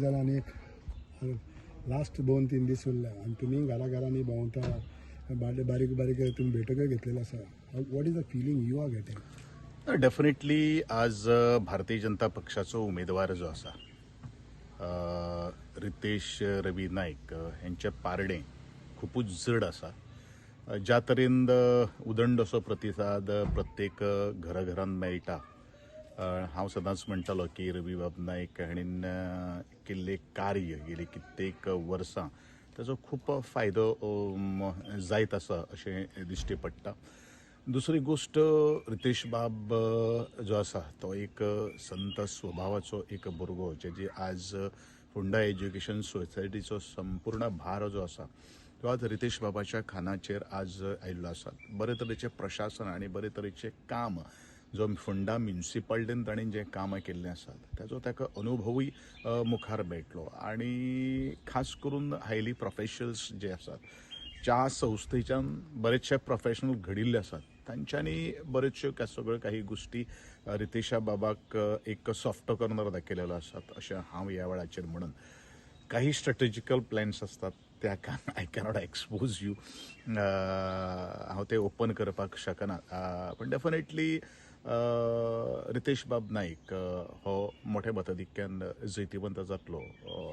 जाल्यार आनी एक लास्ट 2-3 दीस उरले आनी तुमी घरांनी भोंवता बारीक बारीक तुमी भेटोक्यो घेतलेलो आसा. What is the feeling you are getting? Definitely आज भारतीय जनता पक्षाचो उमेदवार जो आसा रितेश रवी नाईक यांचे पारडे खूपच जड आसा. ज्या तरेन उदंड असो प्रतिसाद प्रत्येक घराघरांत मेळटा. हांव सदांच म्हणटालो की रवी बाब नाईक हाणीन केल्लें कार्य गेली कित्येक वर्सां ताचो खूप फायदो जायत आसा अशें दिश्टी पडटा. दुसरी गोष्ट रितेश बाब जो आसा तो एक संत स्वभावाचो एक भुरगो जेजी आज फोंडा एज्युकेशन सोसायटीचो संपूर्ण भार जो आसा तो आज रितेश बाबाच्या खानाचेर आज आयिल्लो आसा. बरे तरेचे प्रशासन आनी बरे तरेचे काम जो फोंडा म्युनिसिपालिटीन ताणें जें कामां केल्लें आसात ताचो ताका अनुभवूय मुखार मेळटलो. आनी खास करून हायली प्रोफेशनल्स जे आसात ज्या संस्थेच्यान बरेचशे प्रोफेशनल घडिल्ले आसात तांच्यांनी बरेचश्यो सगळ्यो काही गोष्टी रितेशा बाबाक एक सॉफ्ट कॉर्नर दाखयलेलो आसात अशें हांव ह्या वेळाचेर म्हणून. काही स्ट्रॅटेजिकल प्लॅन्स असतात त्या आय कॅनॉट एक्सपोज यू, हांव ते ओपन करपाक शकना. पण डेफिनेटली रितेश बाब नाईक हो मोठ्या मताधिक्यान जैतिवंत जातलो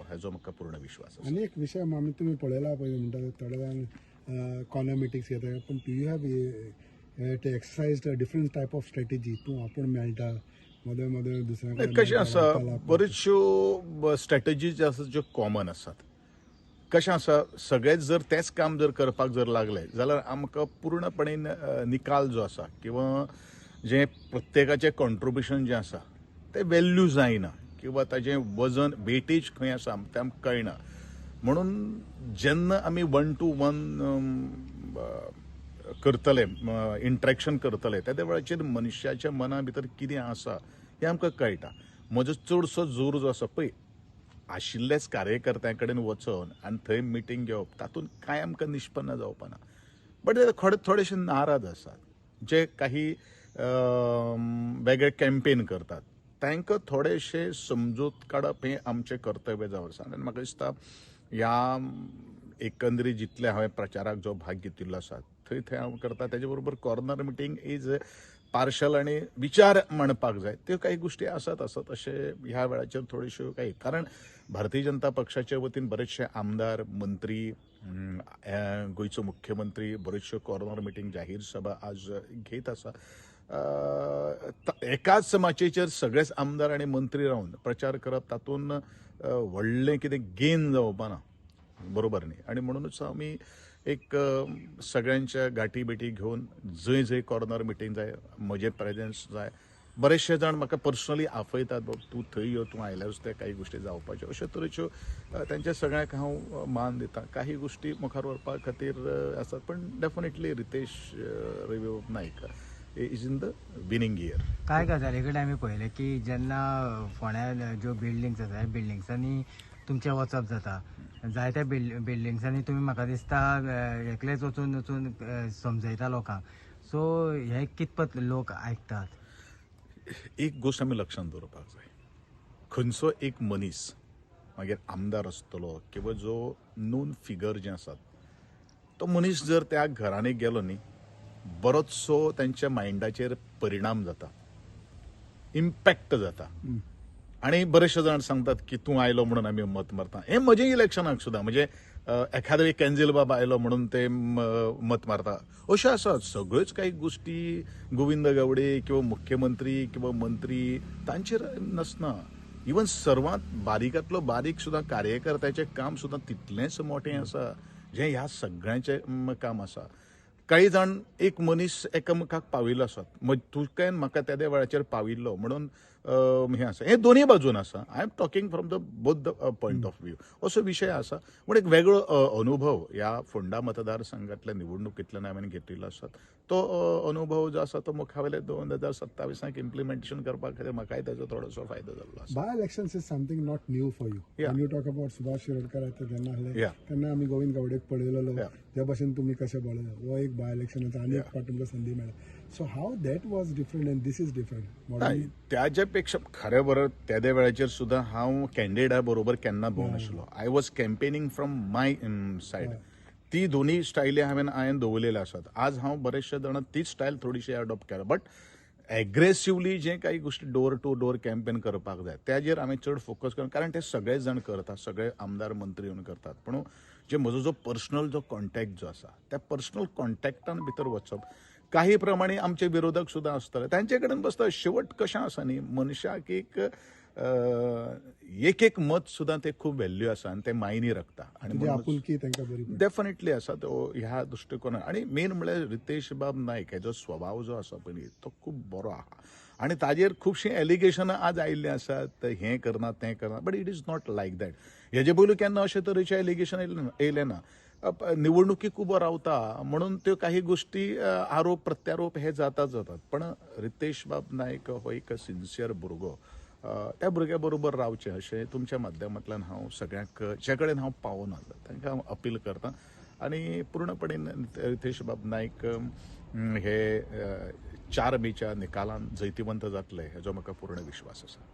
हाजो म्हाका पूर्ण विश्वास आसा. आनी एक विशय आमी तुमी पळयला पळय म्हणटा थोडे जाण कॉर्नर मिटिंग्स घेता पण डू यू हॅव ते exercise different type of strategy तूं आपूण मेळटा मदें मदें दुसऱ्या कशें आसा बऱ्योचश्यो स्ट्रॅटेजी ज्यो आसात ज्यो कॉमन आसात. कशें आसा सगळेच जर तेच काम जर करपाक जर लागले जाल्यार आमकां पूर्णपणेन निकाल जो आसा किंवा जे प्रत्येकाचें कॉन्ट्रिब्युशन जें आसा तें व्हॅल्यू जायना किंवा ताजें वजन वेटेज खंय आसा तें आमकां कळना. म्हणून जेन्ना आमी 1-to-1 करतले इंटरेक्शन करतले त्या वेळाचेर मनशाच्या मना भितर कितें आसा हें आमकां कळटा. म्हजो चडसो जोर जो आसा पळय आशिल्लेच कार्यकर्त्यां कडेन वचून आनी थंय मिटींग घेवप तातूंत कांय आमकां निश्पन्न जावपाना. बट थोडेशे नाराज आसात जे काही वेगळे कॅम्पेन करतात तांकां थोडेशे समजूत काडप हें आमचें कर्तव्य जावन आसा. आनी म्हाका दिसता ह्या एकंदरीत जितले हांवें प्रचाराक जो भाग घेतिल्लो आसा थंय हांव करता तेजे बरोबर कॉर्नर मिटींग इज पार्शल आनी विचार मांडपाक जाय त्यो काही गोष्टी आसात अशे ह्या वेळाचेर थोड्योश्यो काही. कारण भारतीय जनता पक्षाच्या वतीन बरेचशे आमदार मंत्री गोंयचो मुख्यमंत्री बऱ्योचश्यो कॉर्नर मिटींग जाहीर सभा आज घेत आसा. एकाच समाचेचेर सगळेच आमदार आनी मंत्री रावन प्रचार करप तातूंत व्हडलें कितें गेन जावपाना बरोबर न्ही. आनी म्हणूनच आमी एक सगळ्यांच्या गाठी बेटी घेवन जंय जंय कॉर्नर मिटींग जाय म्हजें प्रेजेन्स जाय. बरेचशे जाण म्हाका पर्सनली आपयतात बाबा तूं थंय यो तूं आयल्यारूच त्या काही गोश्टी जावपाच्यो अश्यो तरेच्यो तांच्या सगळ्यांक हांव मान दितां. काही गोश्टी मुखार व्हरपा खातीर आसात पण definitely Ritesh Ravi Naik is in the winning year. काय गजाली कडेन आमी पळयलें की जेन्ना फोंड्या ज्यो बिल्डिंग्स आसा बिल्डिंग्सांनी तुमचें वचप जाता जायत्या बिल्डिंग्सांनी तुमी म्हाका दिसता एकलेच वचून समजयता लोकांक. सो हे कितपत लोक आयकतात? एक गोष्ट आमी लक्षांत दवरपाक जाय. खंयचो एक मनीस मागीर आमदार आसतलो किंवा जो नोन फिगर जे आसात तो मनीस जर त्या घरांनी गेलो न्ही बरोचसो तांच्या मायंडाचेर परिणाम जाता, इम्पॅक्ट जाता. आनी बरेचशे जाण सांगतात की तूं आयलो म्हणून आमी मत मारता. हें म्हजें इलेक्शनाक सुद्दां म्हणजे एखादो एक कॅन्झील बाबा आयलो म्हणून ते मत मारता अश्यो आसात सगळ्योच काही गोश्टी गोविंद गावडे किंवा मुख्यमंत्री किंवा मंत्री तांचेर नसना. इवन सर्वात बारीकांतलो बारीक सुद्दां कार्यकर्त्याचें काम सुद्दां तितलेंच मोठें आसा जें ह्या सगळ्यांचें काम आसा. काही जाण एक मनीस एकामेकाक पाविल्लो आसात तुवें म्हाका त्या वेळाचेर पाविल्लो म्हणून हें आसा. हें दोनूय बाजून आसा. I am talking from the both the point of view असो विशय आसा. पूण एक वेगळो अनुभव ह्या फोंडा मतदारसंघातल्या निवडणुकींतल्यान हांवें घेतिल्लो आसा. तो अनुभव जो आसा तो मुखावेले 2027 इम्प्लिमेंटेशन करपा खातीर म्हाकाय ताचो थोडोसो फायदो जाल्लो आसा. By elections is something not new for you. When you talk about Subhash Shirodkar जेन्ना आसले तेन्ना आमी गोविंद गावडेक पळयलेलो ज्या भाशेन तुमी कशें बळयलो. हो एक बाय इलेक्शनाचो आनी एक फावट तुमकां संदी मेळ्ळा. So how that was different and this is different नाही त्याच्यापेक्षा खऱ्या बरं त्या वेळाचेर सुद्धा हांव कॅन्डिडेटा बरोबर केन्ना भोंवनाशिल्लो I was campaigning from my side ती दोन्ही स्टायली हांवें दवरलेल्यो आसात आज हांव बरेचशे जाणां तीच स्टायल थोडीशी अडॉप्ट केला बट एग्रेसिवली जे काही गोष्टी डोर टू डोर कॅम्पेन करपाक जाय त्याचेर आमी चड फोकस करता कारण ते सगळे जाण करतात सगळे आमदार मंत्री येवन करतात पूण जे म्हजो जो पर्सनल जो कॉन्टॅक्ट जो आसा त्या पर्सनल कॉन्टॅक्टान भितर वचप काही प्रमाणे आमचे विरोधक सुद्धा असतले तांचे कडेन बसता शेवट कशें आसा न्ही मनशाक एक मत सुद्धा ते खूब व्हॅल्यू आसा आनी ते मायनी राखता तुजी आपुलकी तांकां बरी डेफिनेटली आसा तो ह्या दृश्टिकोनान आणि मेन म्हळ्यार रितेश बाब नायक हेजो स्वभाव जो आसा पळय तो खूब बरो आहा आणि ताजेर खुबशीं एलिगेशनां आज आयिल्लीं आसात हें करना तें करना but it is not like that हेजे पयलू केन्ना अशे तरेचे एलिगेशन येयलें ना निवडणुकीक उबो रावता म्हणून त्यो काही गोष्टी आरोप प्रत्यारोप हे जातात पण रितेश बाब नायक हो एक सिन्सियर भुरगो त्या भुरग्या बरोबर रावचें अशें तुमच्या माध्यमांतल्यान हांव सगळ्यांक जे कडेन हांव पावोन आसलो तांकां हांव अपील करतां आनी पूर्णपणेन रितेश बाब नायक हे 4 मेच्या निकालान जैतिवंत जातले हेजो म्हाका पूर्ण विश्वास आसा